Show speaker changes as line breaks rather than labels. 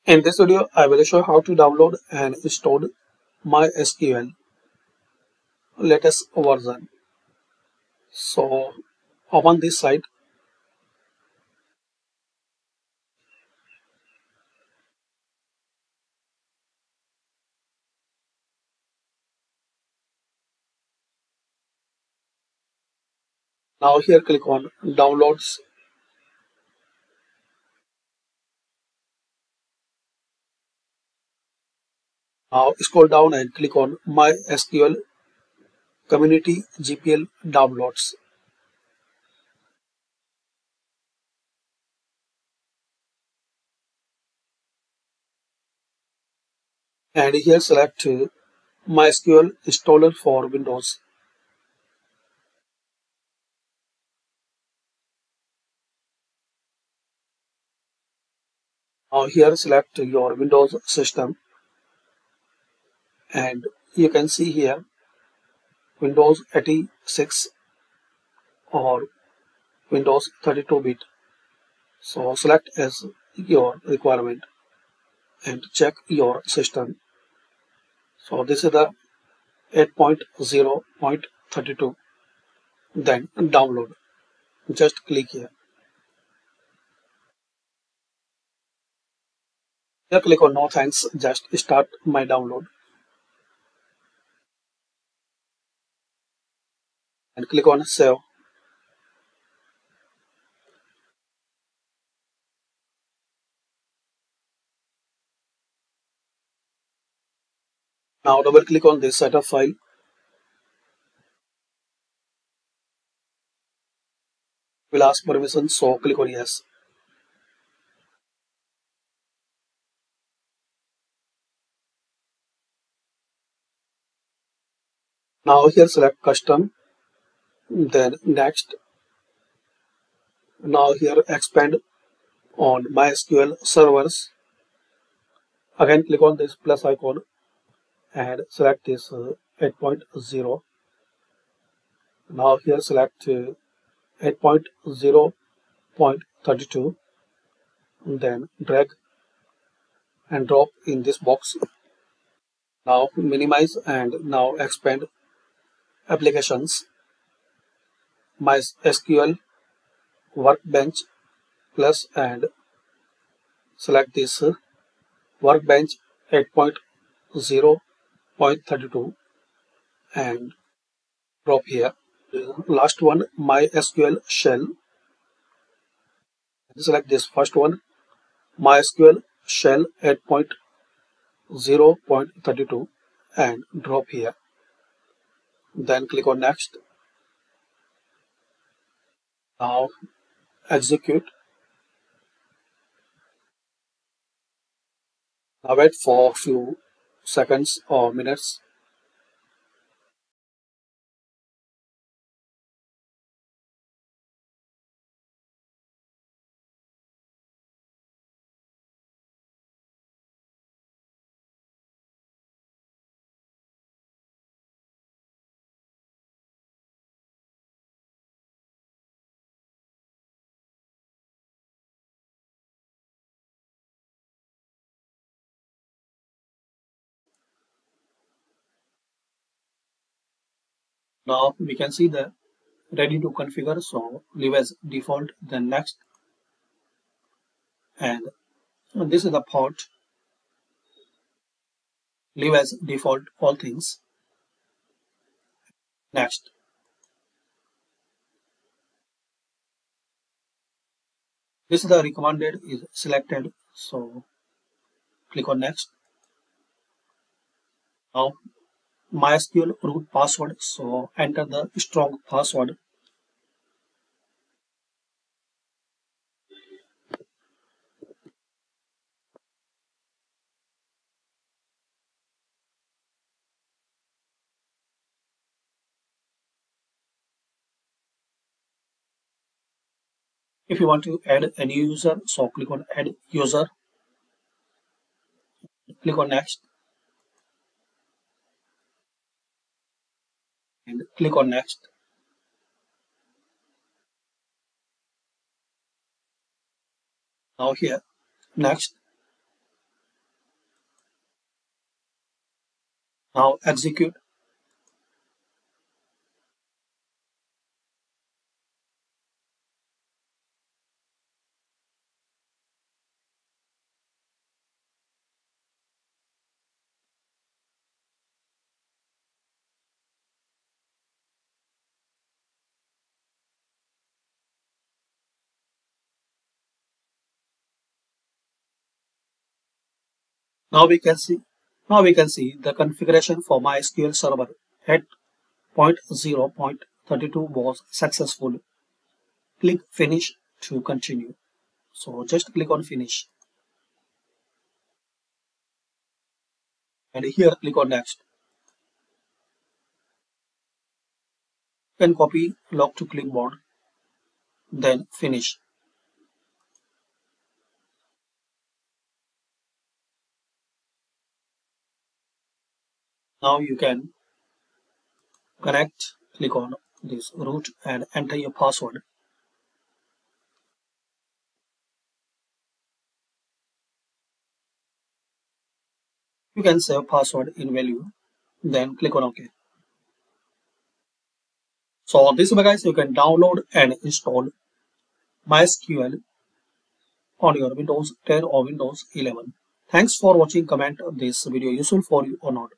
In this video, I will show how to download and install MySQL latest version. So open this site. Now here click on downloads. Now scroll down and click on MySQL Community GPL downloads. And here select MySQL installer for Windows. Now here select your Windows system and you can see here Windows 86 or Windows 32-bit. So select as your requirement and check your system. So this is the 8.0.32. Then download. Just click here. Here click on no thanks. Just start my download and click on save. Now double click on this setup file. Will ask permission, so click on yes. Now here select custom, then next. Now here expand on MySQL servers. Again click on this plus icon and select this 8.0. Now here select 8.0.32. Then drag and drop in this box. Now minimize and now expand applications. MySQL Workbench plus and select this Workbench 8.0.32 and drop here. Last one MySQL shell. Select this first one MySQL shell 8.0.32 and drop here. Then click on next. Now execute. Now wait for a few seconds or minutes. Now we can see the ready to configure, so leave as default, then next, and this is the port, leave as default all things, next. This is the recommended is selected, so click on next. Now MySQL root password, so enter the strong password. If you want to add a new user, so click on add user, click on next and click on next. Now here next, Now execute. Now we can see the configuration for MySQL server at 0.0.32 was successful. Click finish to continue. So just click on finish and here click on next. You can copy log to clipboard, then finish. Now you can connect, click on this root and enter your password. You can save password in value, then click on OK. So this way guys, you can download and install MySQL on your Windows 10 or Windows 11. Thanks for watching. Comment this video useful for you or not.